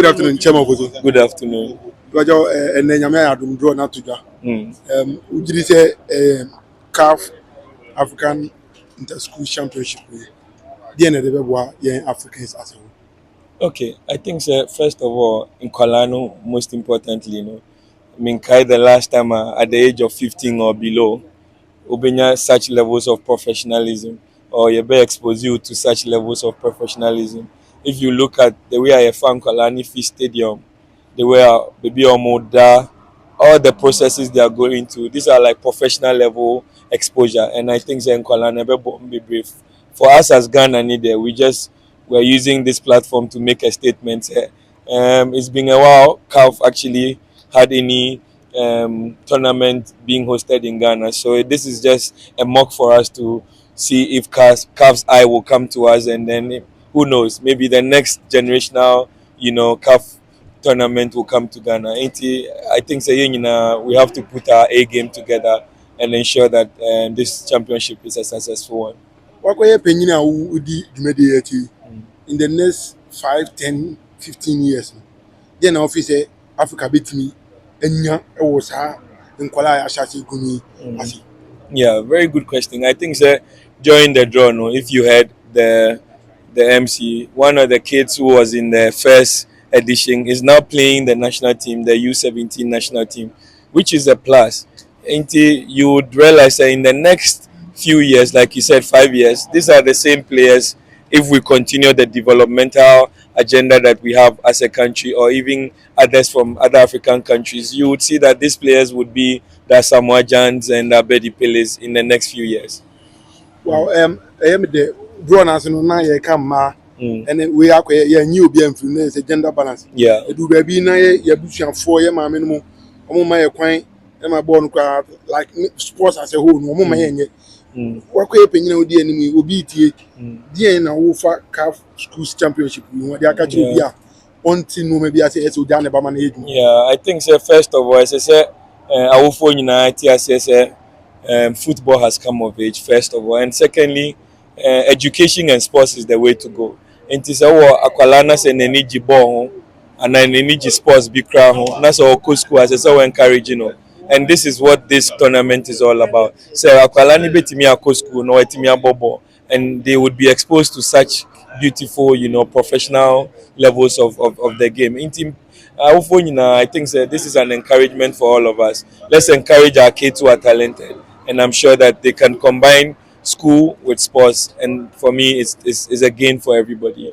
Good afternoon, Chairman Okoto. Good afternoon. Wajo ene nyame adum draw na toja. Ujiri say CAF African Inter-School Championship. The end of the beboa yen Africans as a whole. Okay, I think first of all, in Kwalano, most importantly, I mean, Kai, the last time at the age of 15 or below, Ubenya such levels of professionalism, or you be expose you to such levels of professionalism. If you look at the way I found Kwalani Fi Stadium, the way Baby Omoda, all the processes they are going through, these are like professional level exposure. And I think in Kwalani, be brief. For us as Ghana, we're using this platform to make a statement. It's been a while. CAF actually had any tournament being hosted in Ghana. So this is just a mock for us to see if CAF's eye will come to us, and then who knows, maybe the next generational, CAF tournament will come to Ghana. I think we have to put our A game together and ensure that this championship is a successful one. Wakoye penyina udi dwumadi ati in the next 5, 10, 15 years. Then office Africa beat me enya ewo sa nkwala ya shasi gumi asi. Yeah, very good question. I think during the draw, no, if you had the MC, one of the kids who was in the first edition is now playing the national team, the U17 national team, which is a plus. Until you would realize that in the next few years, like you said, 5 years, these are the same players. If we continue the developmental agenda that we have as a country, or even others from other African countries, you would see that these players would be the Samoa Jans and the Bedi Peles in the next few years. Well, the draw na no na ye come ma and we are ye new be influence gender balance. Yeah. Do baby na ye busuafo ye ma me no mo omo ma ye kwan e ma ball no kwa like sports as a whole no omo ma ye nye. Wakoye penyina odi anim obi tie die na wo fa CAF schools championship we dey aka obi a onti no ma bi ase o ja ne ba ma na edu. Yeah, I think first of all, as I say, our phone United football has come of age, first of all, and secondly, education and sports is the way to go. And it's our Aqualana and energy ball and an energy sports be crown. That's our school as I say, encouraging. And this is what this tournament is all about. So Aqualani betimi a school, no etimi a bobo, and they would be exposed to such beautiful, professional levels of the game. I think this is an encouragement for all of us. Let's encourage our kids who are talented, and I'm sure that they can combine school with sports. And for me, it's a gain for everybody.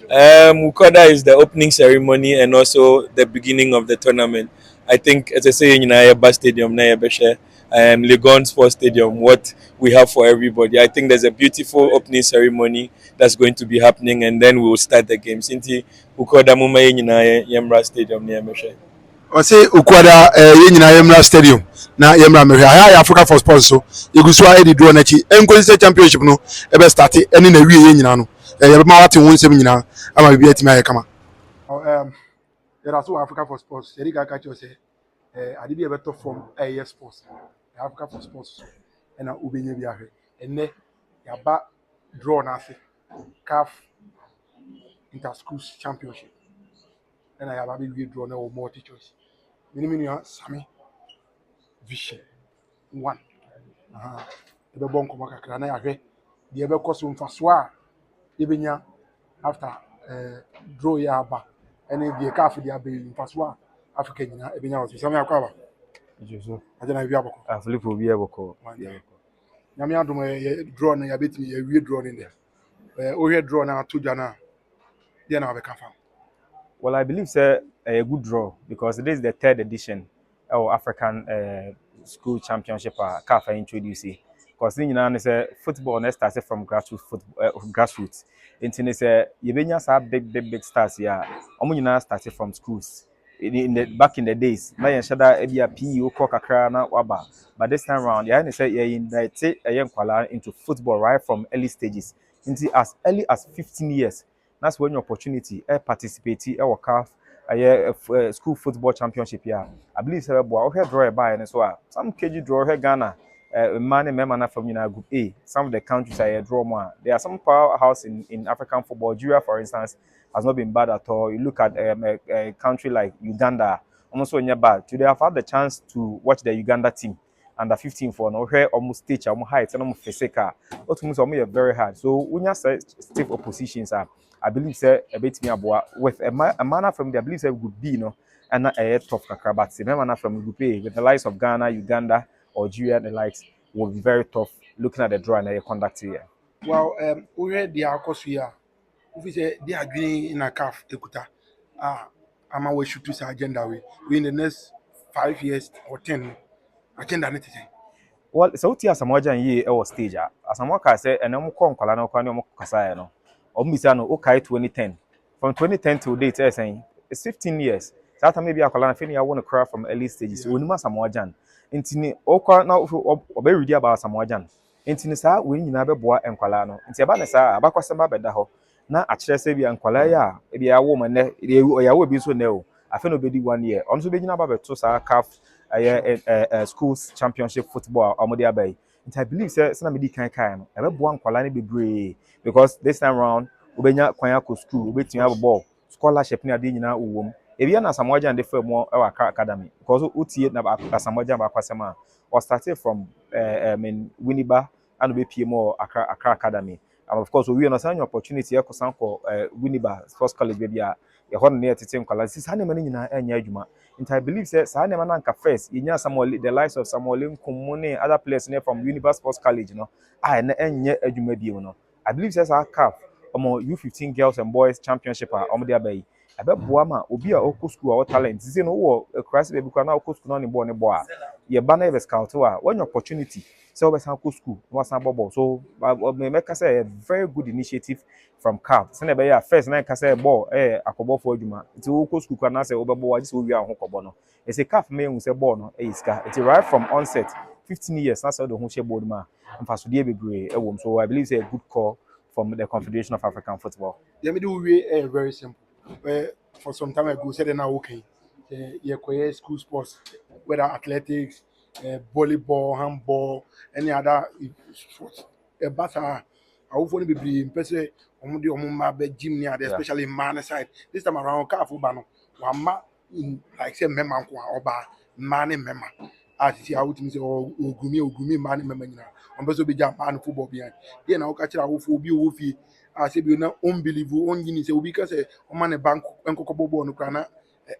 Ukoda is the opening ceremony and also the beginning of the tournament. I think, as I say, in Ayaba Stadium, Legon Sports Stadium, what we have for everybody. I think there's a beautiful opening ceremony that's going to be happening, and then we will start the games. Inti Ukoda Mumaye Yemra Stadium near Meshe. I say Ukwada Yemra Stadium. Na Yemra Meshe. I Africa for Sports so. Iguswa edi draw nachi. Enkwese championship no ebe start eni na wie nyina no. Yebema wate won sem nyina ama bibia timi ayekama. There are so Africa for Sports. Erika catch you say ade bi ebe to form sports. Africa for Sports and ubenye bi ahwe. Enne yaba draw na ase. CAF Inter-School Championship. And I have a big draw now multi choice. Minimum Sami Vision 1. The bon come kakra na yahwe. The ebe koso mfasoa ebenya after draw ya aba. And the CAF the abe mfasoa Africa nyina ebenya was Sami akwaba. Jesu. Ajana bi aboko. Afilipo bi aboko. Nyame adom draw na ya betimi ya wie draw in there. O draw na to dwa na. There na abeka fa. Well, I believe a good draw because this is the third edition of African School Championship CAF introduced. Because you know, football next started from grassroots. Into you big stars here. Omo started from schools. Back in the days, na yenshada ebia PE kakra na waba. But this time around, yeah, say a young kwala into football right from early stages. Into as early as 15 years. That's when your opportunity participate or CAF school football championship here. I believe say boy draw by and so some KG draw here Ghana man and member from Group A. Some of the countries are draw more. There are some powerhouse in African football. Nigeria, for instance, has not been bad at all. You look at a country like Uganda, almost when you're bad. Today, I've had the chance to watch the Uganda team under 15 for now. Here, almost stage, almost height, and almost physical. What means almost very hard. So when you say stiff oppositions, I believe say a bit me with a manner from the I believe say would be and a tough kakra. But the manner from Group A with the likes of Ghana, Uganda, Algeria, and the likes will be very tough. Looking at the draw and the conduct here. Well, we had the Alcosia. If we say they are doing in a calf, Ekuta. I'm away shoot this agenda. We in the next 5 years or 10 agenda anything. Well, so what is Samoa ye or stage? As Samoa say, and no con colano quano casano. Omisano, okay, 2010. From 2010 to date, saying it's 15 years. That maybe a colana fini I want to cry from early stages. We must Samoa Jan. Intini Oka now very ready about Samoa Jan. Intini sa we never boa and colano. Inti abanesa, abakwasamba bedaho. Na actually say be and colaya, be a woman, ya will be so no. I feel nobody 1 year. On so beginning about to sa calf. Schools championship football Omodi Abai. And I believe say some medi kan no ebe boa nkwala ne bebre because this time round ubenya kwanya ko school ubetumi abo ball scholarship ne ade nyina uwom ebia na Samoa and the firm mo e academy because utie na Samoa ba kwasema or started from Winneba and be PM Accra Academy. And of course we understand your opportunity e kosan ko Winneba Sports College baby a ye ho ne tete nkwala sis ha ne mani nyina enya adwuma. And I believe say sa na man first inya Samuel the likes of Samuel Nkumune other players from University Sports College na enye adwuma bi I believe say sa CAF omo U15 girls and boys championship omo dey abai abeboa ma obi a okọ school or talent say no wo class baby kwa na okọ school no ne bo a ye ba na e scout when opportunity say we san school no san ball so me make say a very good initiative from CAF say na be ya first na ka say ball akobo for adwuma nti okọ school kwa na say obebo wa just we wi ahokobo no e say CAF me hu say ball no iska it right from onset 15 years na say the hu share ball ma mfaso de bebre so I believe say a good call from the Confederation of African Football. The middle way very simple. For some time ago, said now okay. You school sports, whether athletics, volleyball, handball, any other sports. But I will only be impressed on the gym near, especially man side. This time around, careful bano. One in like say member or bar man member. As you see, I would say Ogumi man member. On beso be jam man football behind. Then I will catch a who be woofy. I say be no unbelievable on Guinea say because on man bank and cocobo no crana.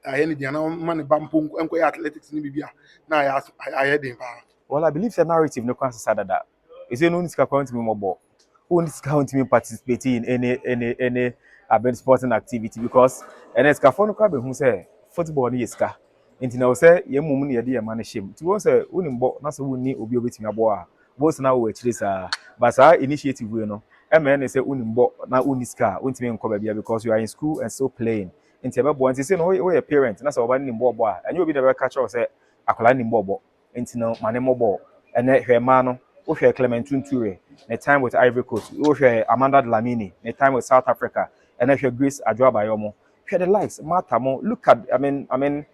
I any diana man bampung and athletics in Bibia. Now I had him. Well, I believe the narrative no consider that. Is no need to count me more ball. Who needs to count me participating in any sporting activity because and it's no crab who say football ni iska. Inti na say ye mumu ni ye man shame. Ti won say unimbo na so woni obi obetimi abo a. Both na we chire sa. But sa initiative we no. MN say unimbo na uniska untimi nko ba bia because you are in school and still playing. Inti ebe bo anti say no we a parent na say oba ni nimbo obo a. Anyo obi na be catch us say akola ni nimbo obo. Inti no mane mobo. Ene hwema no wo hwe Clementine Toure. The time with Ivory Coast. Wo hwe Amanda Dlamini. The time with South Africa. And then hwe Grace Adwoabayomo. Hwe the likes Matamo. Look at I mean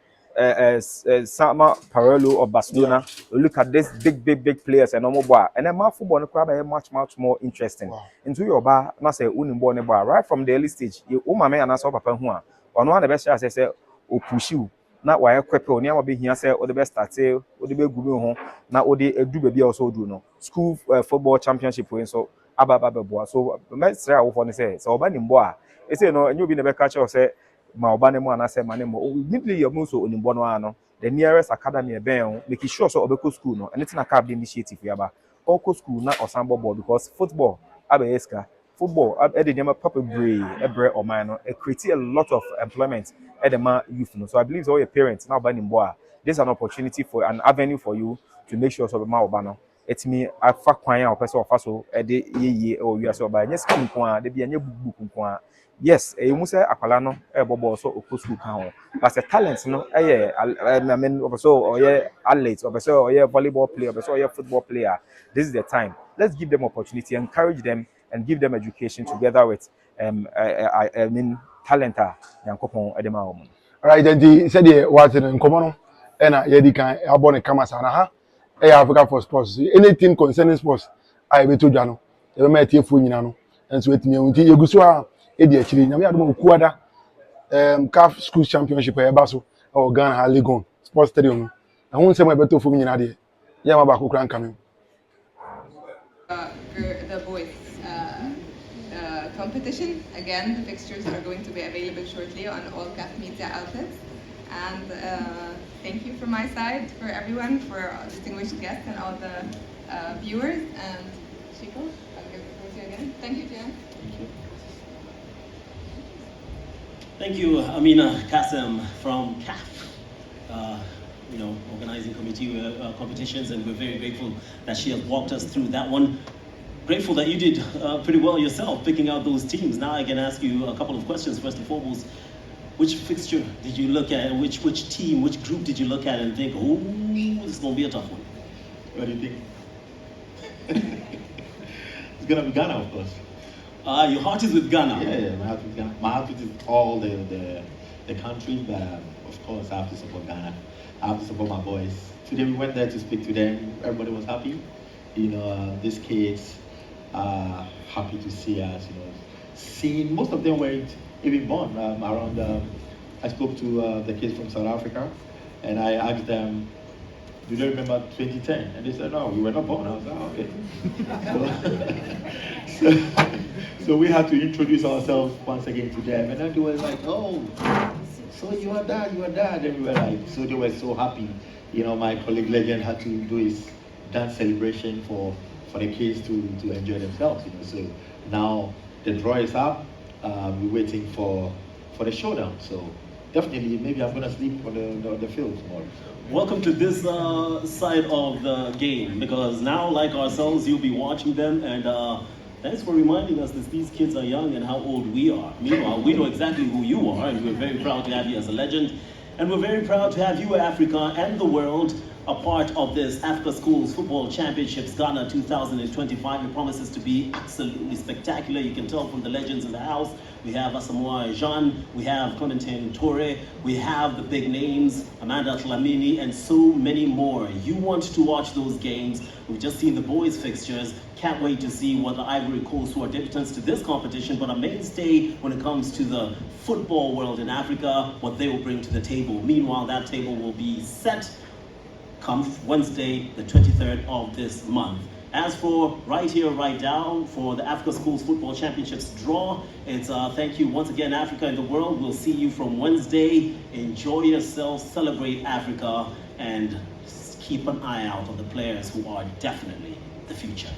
Sama Parello of Barcelona. Look at this big players and normal bar. And then my football no much more interesting. Wow. Into your bar, na say unimbo ne bar right from the early stage. You mama and so papa hu a. Ono one the best chance say o push you. Na wa ekwepe oni am be hia say o the best start o the be gume ho na o de edu baby also do no. School football championship we so aba boa. So me say wo for ne say so oba nimbo a. E say no enyo bi ne be catch us say ma oba ne mo anase ma ne mo immediately you move so onimbo no ano the nearest academy ben make sure so obeko school no anything na cab initiative yaba oko school na osambo ball because football abeska football e dey dem papa ebre o man no it create a lot of employment at the man youth no so I believe all your parents now ba nimbo a this is an opportunity for an avenue for you to make sure so be ma oba no it me afa kwan a opese ofa so e dey yeye o wi aso oba nya school nko a dey bia nya book nko a yes, you say akwala no bobo so okọ school kan but the talent no I mean also or athlete or so or volleyball player or so football player this is the time let's give them opportunity encourage them and give them education together with I mean talent yankopon edema wo Right then the said the what in komo no na ye di kan abo ne kama sana ha Africa for sports anything concerning sports I be to dwa no e be tie fu nyina no enso etimi ehunti yeguso a e di akiri nyame adom okuada CAF school championship e ba so o Ghana ha Legon sports stadium no ehun nsem e beto fu nyina de ya ma ba ko kran kan the boys competition. Again, the fixtures are going to be available shortly on all CAF media outlets. And thank you from my side for everyone, for our distinguished guests and all the viewers. And Chico, I'll give the floor to you again. Thank you, Jan. Thank you. Thank you, Amina Kassem from CAF. Organizing committee competitions, and we're very grateful that she has walked us through that one. Grateful that you did pretty well yourself, picking out those teams. Now I can ask you a couple of questions. First and foremost, which fixture did you look at, and which team, which group did you look at and think, oh, this is going to be a tough one? What do you think? It's going to be Ghana, of course. Your heart is with Ghana. Yeah, my heart is with Ghana. My heart is all the country, but of course I have to support Ghana. I have to support my boys. Today we went there to speak to them. Everybody was happy. These kids are happy to see us. Seeing most of them weren't even born around. I spoke to the kids from South Africa, and I asked them, "Do they remember 2010?" And they said, "No, we were not born." I was like, "Okay." So we had to introduce ourselves once again to them, and then they were like, "Oh, so you are that." And we were like, so they were so happy. My colleague Legend had to do his dance celebration for the kids to enjoy themselves. So now the draw is up. We're waiting for the showdown. So definitely, maybe I'm gonna sleep on the field tomorrow. Welcome to this side of the game, because now, like ourselves, you'll be watching them, and thanks for reminding us that these kids are young and how old we are. Meanwhile, we know exactly who you are, and we're very proud to have you as a legend. And we're very proud to have you, Africa and the world, a part of this Africa Schools Football Championships Ghana 2025. It promises to be absolutely spectacular. You can tell from the legends in the house. We have Asamoah Jean, we have Clementine Torre, we have the big names, Amanda Tlamini, and so many more. You want to watch those games. We've just seen the boys' fixtures. Can't wait to see what the Ivory Coast, who are debutants to this competition, but a mainstay when it comes to the football world in Africa, what they will bring to the table. Meanwhile, that table will be set come Wednesday, the 23rd of this month. As for right here, right now, for the Africa Schools Football Championships draw, it's thank you once again, Africa and the world. We'll see you from Wednesday. Enjoy yourselves, celebrate Africa, and keep an eye out on the players who are definitely the future.